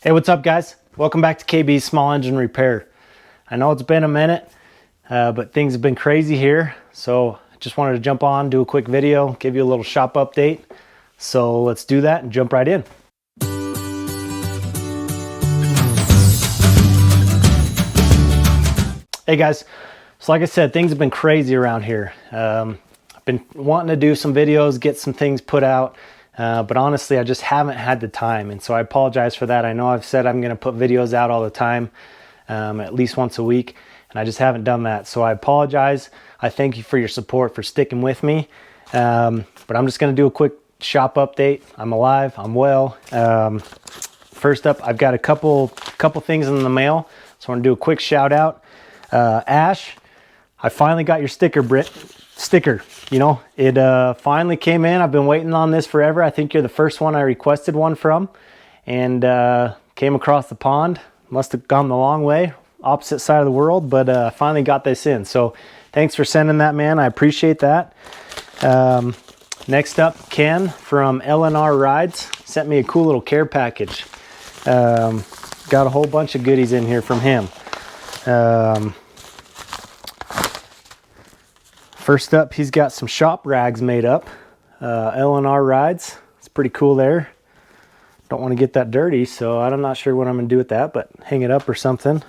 Hey, what's up guys? Welcome back to KB Small Engine Repair. I know it's been a minute, but things have been crazy here. So just wanted to jump on, do a quick video, give you a little shop update. So let's do that and jump right in. Hey guys, so like I said, things have been crazy around here. I've been wanting to do some videos, get some things put out. But honestly, I just haven't had the time. And so I apologize for that. I know I've said I'm going to put videos out all the time, at least once a week, and I just haven't done that. So I apologize. I thank you for your support, for sticking with me. But I'm just going to do a quick shop update. I'm alive. I'm well. First up, I've got a couple things in the mail. So I want to do a quick shout out. Ash, I finally got your sticker, sticker. You know, it finally came in. I've been waiting on this forever. I think you're the first one I requested one from, and came across the pond. Must have gone the long way, opposite side of the world, but finally got this in. So thanks for sending that, man. I appreciate that. Next up, Ken from LNR Rides sent me a cool little care package. Got a whole bunch of goodies in here from him. First up, he's got some shop rags made up. LNR Rides. It's pretty cool there. Don't want to get that dirty, so I'm not sure what I'm going to do with that, but hang it up or something.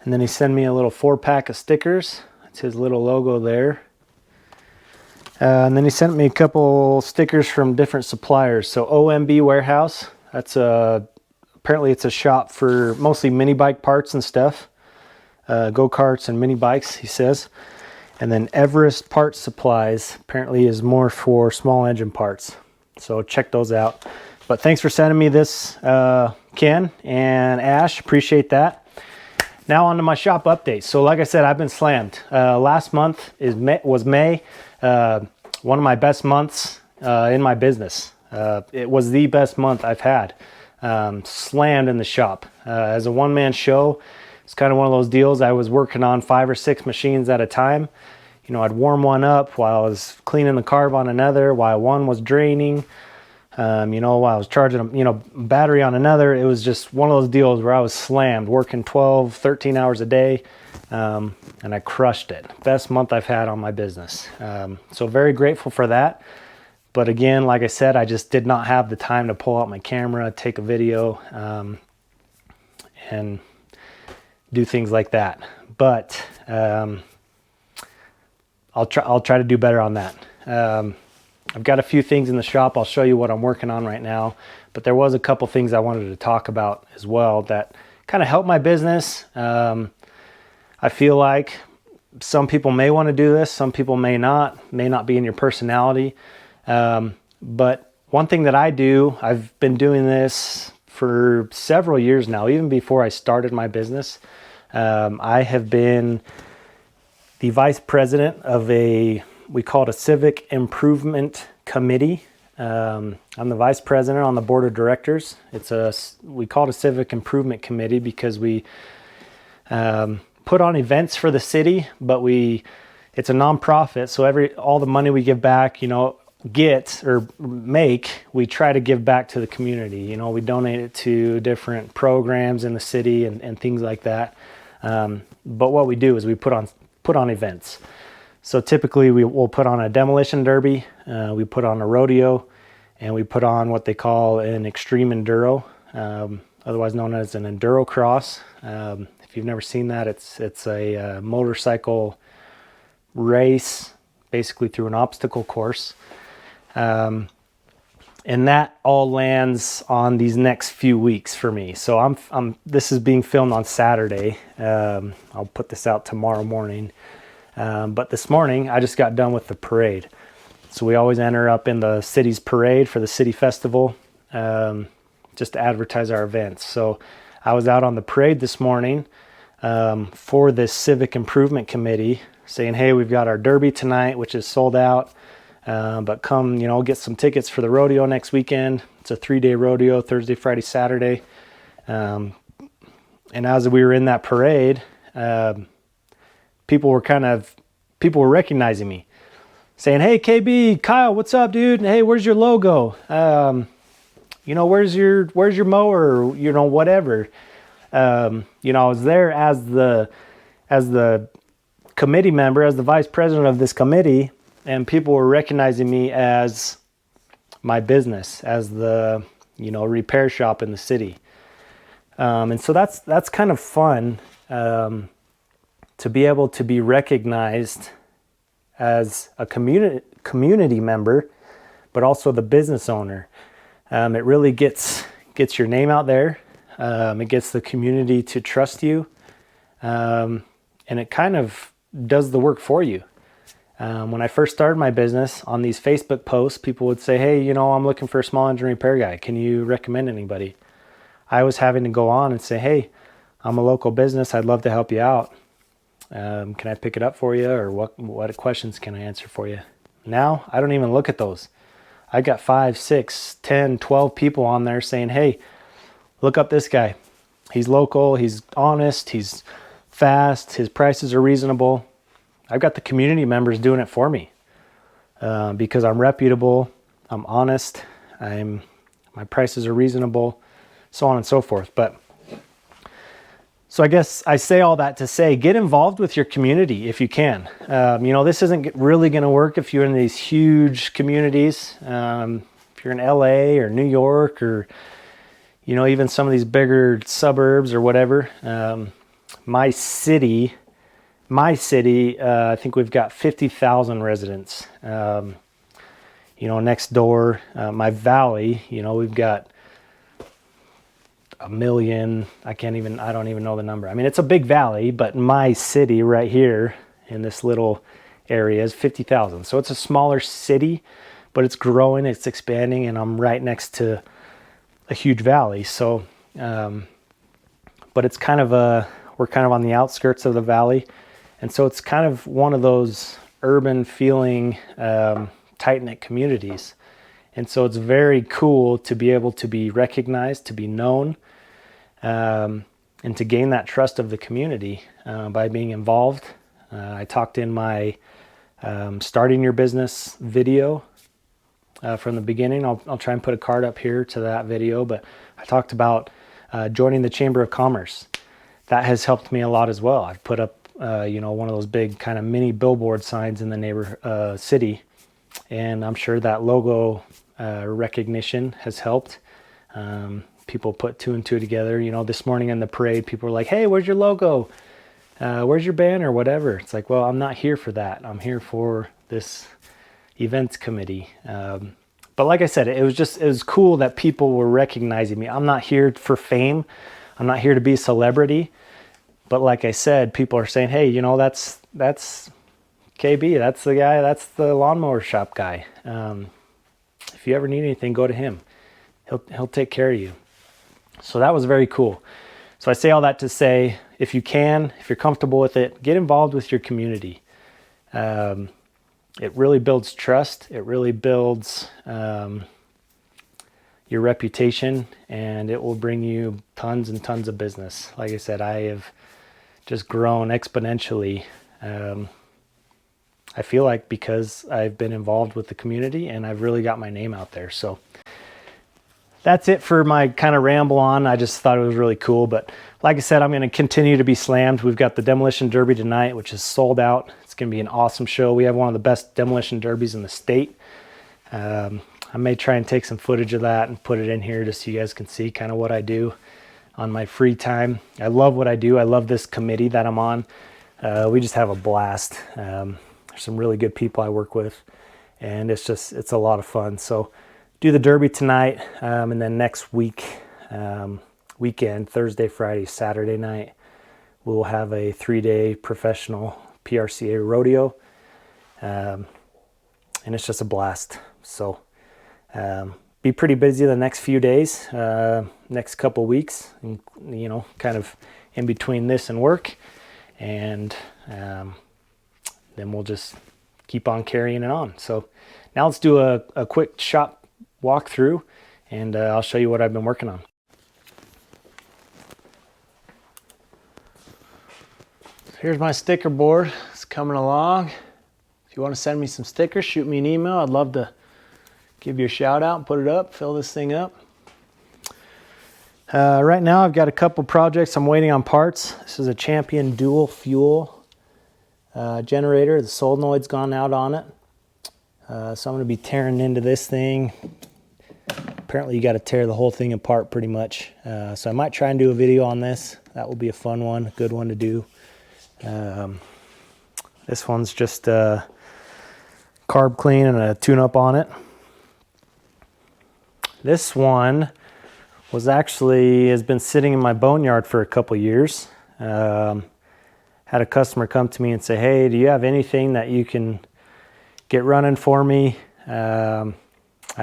And then he sent me a little 4-pack of stickers. That's his little logo there. And then he sent me a couple stickers from different suppliers. So OMB Warehouse. That's apparently it's a shop for mostly mini bike parts and stuff. Go-karts and mini bikes, he says. And then Everest Parts Supplies apparently is more for small engine parts. So check those out. But thanks for sending me this, Ken and Ash. Appreciate that. Now on to my shop update. So like I said, I've been slammed. Last month was May. One of my best months in my business. It was the best month I've had. Slammed in the shop. As a one-man show, it's kind of one of those deals. I was working on 5 or 6 machines at a time. You know, I'd warm one up while I was cleaning the carb on another, while one was draining, you know, while I was charging, you know, battery on another. It was just one of those deals where I was slammed, working 12, 13 hours a day, and I crushed it. Best month I've had on my business. So very grateful for that. But again, like I said, I just did not have the time to pull out my camera, take a video, and do things like that. But I'll try to do better on that. I've got a few things in the shop. I'll show you what I'm working on right now. But there was a couple things I wanted to talk about as well that kind of help my business. I feel like some people may want to do this, some people may not be in your personality. But one thing that I do, I've been doing this for several years now, even before I started my business. I have been the vice president of we call it a civic improvement committee. I'm the vice president on the board of directors. We call it a civic improvement committee because we put on events for the city, but it's a nonprofit. So all the money we give back, you know, we try to give back to the community. You know, we donate it to different programs in the city and things like that. But what we do is we put on events. So typically we'll put on a demolition derby, we put on a rodeo, and we put on what they call an extreme enduro, otherwise known as an enduro cross. If you've never seen that, it's a motorcycle race, basically through an obstacle course. And that all lands on these next few weeks for me. So this is being filmed on Saturday. I'll put this out tomorrow morning. But this morning I just got done with the parade. So we always enter up in the city's parade for the city festival, just to advertise our events. So I was out on the parade this morning for this civic improvement committee saying, hey, we've got our derby tonight, which is sold out. But come, you know, get some tickets for the rodeo next weekend. It's a 3-day rodeo, Thursday, Friday, Saturday. And as we were in that parade, people were recognizing me, saying, hey, KB, Kyle, what's up, dude? Hey, where's your logo? where's your mower, or, whatever. I was there as the committee member, as the vice president of this committee, and people were recognizing me as my business, as the, repair shop in the city. And so that's kind of fun, to be able to be recognized as a community member, but also the business owner. It really gets your name out there. It gets the community to trust you. And it kind of does the work for you. When I first started my business, on these Facebook posts, people would say, hey, I'm looking for a small engine repair guy. Can you recommend anybody? I was having to go on and say, hey, I'm a local business. I'd love to help you out. Can I pick it up for you? Or what questions can I answer for you? Now, I don't even look at those. I got 5, 6, 10, 12 people on there saying, hey, look up this guy. He's local, he's honest, he's fast, his prices are reasonable. I've got the community members doing it for me, because I'm reputable, I'm honest, my prices are reasonable, so on and so forth. So I guess I say all that to say, get involved with your community if you can. This isn't really going to work if you're in these huge communities. If you're in LA or New York, or, even some of these bigger suburbs or whatever. My city, I think we've got 50,000 residents. Next door, my valley, we've got 1 million. I don't even know the number. I mean, it's a big valley, but my city right here in this little area is 50,000. So it's a smaller city, but it's growing, it's expanding, and I'm right next to a huge valley. So, but it's we're kind of on the outskirts of the valley. And so it's kind of one of those urban feeling, tight-knit communities. And so it's very cool to be able to be recognized, to be known, and to gain that trust of the community by being involved. I talked in my starting your business video from the beginning. I'll try and put a card up here to that video, but I talked about joining the Chamber of Commerce. That has helped me a lot as well. I've put up one of those big kind of mini billboard signs in the city, and I'm sure that logo recognition has helped. People put 2 and 2 together. This morning in the parade, people were like, hey, where's your logo? Where's your banner? Whatever. It's like, well, I'm not here for that. I'm here for this events committee. But like I said, it was cool that people were recognizing me. I'm not here for fame. I'm not here to be a celebrity. But like I said, people are saying, hey, that's KB. That's the guy. That's the lawnmower shop guy. If you ever need anything, go to him. He'll take care of you. So that was very cool. So I say all that to say, if you're comfortable with it, get involved with your community. It really builds trust. It really builds your reputation, and it will bring you tons and tons of business. Like I said, I have just grown exponentially. I feel like because I've been involved with the community and I've really got my name out there. So that's it for my kind of ramble on. I just thought it was really cool. But like I said, I'm going to continue to be slammed. We've got the Demolition Derby tonight, which is sold out. It's going to be an awesome show. We have one of the best demolition derbies in the state. I may try and take some footage of that and put it in here just so you guys can see kind of what I do on my free time. I love what I do. I love this committee that I'm on. We just have a blast. There's some really good people I work with, and it's a lot of fun. So do the Derby tonight, and then next weekend, Thursday, Friday, Saturday night, we'll have a 3-day professional PRCA rodeo, and it's just a blast. So be pretty busy the next few days, next couple weeks, and, kind of in between this and work, and then we'll just keep on carrying it on. So now let's do a quick shop walkthrough, and I'll show you what I've been working on. Here's my sticker board. It's coming along. If you want to send me some stickers, shoot me an email. I'd love to give you a shout out and put it up, fill this thing up. Right now I've got a couple projects I'm waiting on parts. This is a Champion dual fuel generator. The solenoid's gone out on it. So I'm going to be tearing into this thing. Apparently you got to tear the whole thing apart pretty much. So I might try and do a video on this. That will be a fun one, a good one to do. This one's just carb clean and a tune-up on it. This one has been sitting in my boneyard for a couple years. Had a customer come to me and say, hey, do you have anything that you can get running for me? I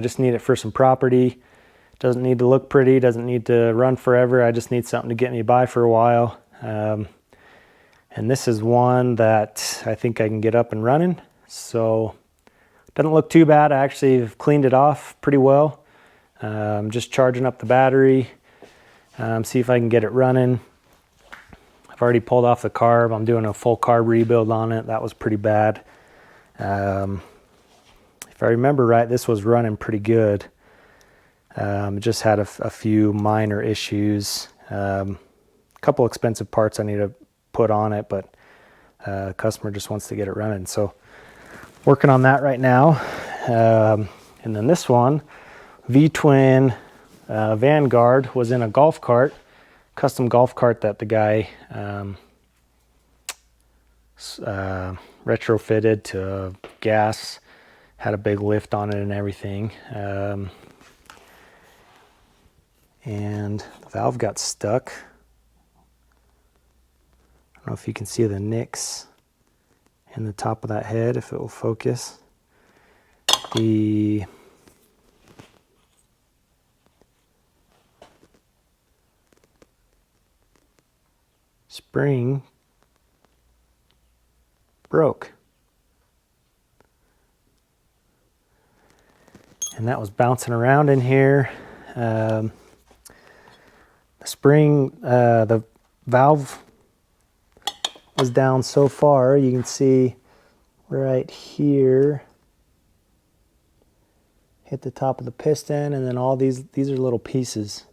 just need it for some property. Doesn't need to look pretty, doesn't need to run forever. I just need something to get me by for a while. And this is one that I think I can get up and running. So doesn't look too bad. I actually have cleaned it off pretty well. Just charging up the battery, see if I can get it running. I've already pulled off the carb. I'm doing a full carb rebuild on it. That was pretty bad. If I remember right, this was running pretty good. Just had a few minor issues. A couple expensive parts I need to put on it, but the customer just wants to get it running. So working on that right now. And then this one, V-twin Vanguard, was in a golf cart, custom golf cart that the guy retrofitted to gas, had a big lift on it and everything. And the valve got stuck. I don't know if you can see the nicks in the top of that head, if it will focus. The spring broke. And that was bouncing around in here. The spring, the valve was down so far, you can see right here, hit the top of the piston, and then all these are little pieces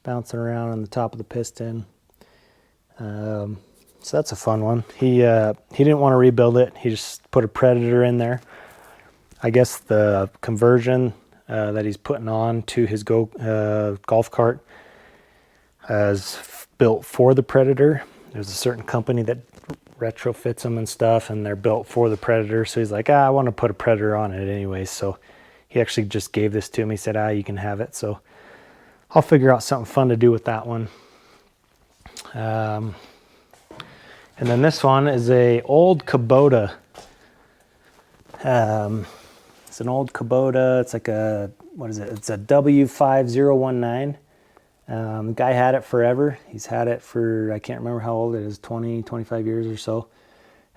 bouncing around on the top of the piston. So that's a fun one. He didn't want to rebuild it. He just put a Predator in there. I guess the conversion that he's putting on to his golf cart is built for the Predator. There's a certain company that retrofits them and stuff, and they're built for the Predator. So he's like, I want to put a Predator on it anyway. So he actually just gave this to me. He said, you can have it. So I'll figure out something fun to do with that one. And then this one is a old Kubota. It's an old Kubota. It's like a, what is it? It's a W5019. The guy had it forever. He's had it for, I can't remember how old it is, 20, 25 years or so.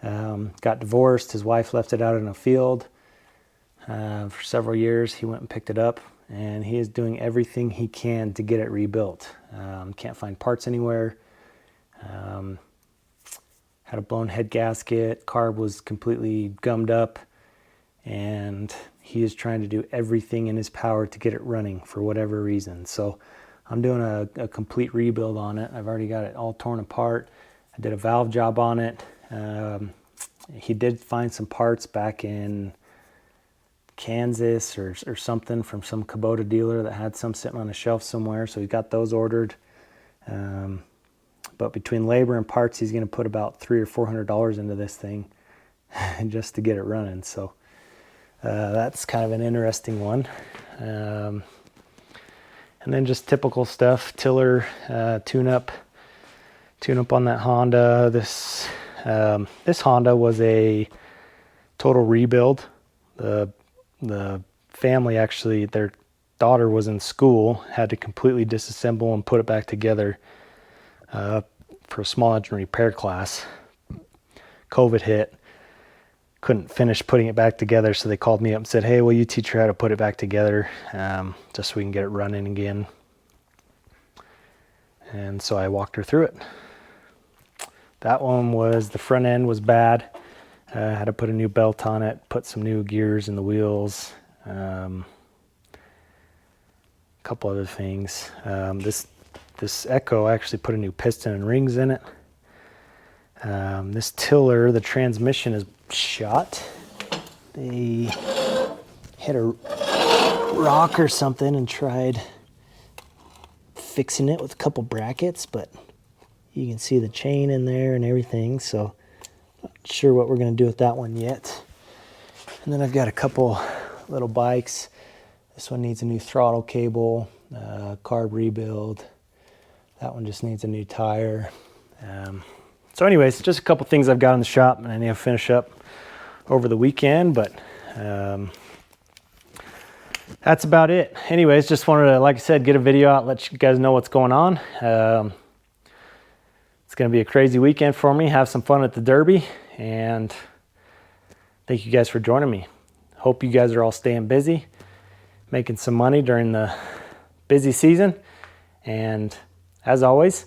Got divorced. His wife left it out in a field for several years. He went and picked it up, and he is doing everything he can to get it rebuilt. Can't find parts anywhere. Had a blown head gasket. Carb was completely gummed up, and he is trying to do everything in his power to get it running for whatever reason. So I'm doing a complete rebuild on it. I've already got it all torn apart. I did a valve job on it. He did find some parts back in Kansas or something from some Kubota dealer that had some sitting on a shelf somewhere. So he got those ordered. But between labor and parts, he's going to put about $300 or $400 into this thing just to get it running. So that's kind of an interesting one. And then just typical stuff, tiller, tune-up on that Honda. This Honda was a total rebuild. The family actually, their daughter was in school, had to completely disassemble and put it back together for a small engine repair class. COVID hit, couldn't finish putting it back together, so they called me up and said, hey, will you teach her how to put it back together, just so we can get it running again. And so I walked her through it. That one was, the front end was bad. Had to put a new belt on it, put some new gears in the wheels, a couple other things. this Echo actually put a new piston and rings in it. This tiller, the transmission is shot. They hit a rock or something and tried fixing it with a couple brackets, but you can see the chain in there and everything, so not sure what we're going to do with that one yet. And then I've got a couple little bikes. This one needs a new throttle cable, carb rebuild. That one just needs a new tire. So anyways, just a couple things I've got in the shop, and I need to finish up over the weekend, but that's about it. Anyways, just wanted to, like I said, get a video out, let you guys know what's going on. It's going to be a crazy weekend for me. Have some fun at the Derby, and thank you guys for joining me. Hope you guys are all staying busy, making some money during the busy season. And as always,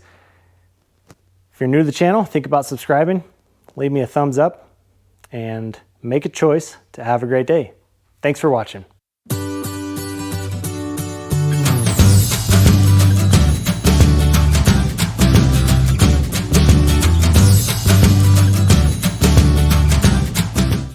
if you're new to the channel, think about subscribing, leave me a thumbs up, and make a choice to have a great day. Thanks for watching.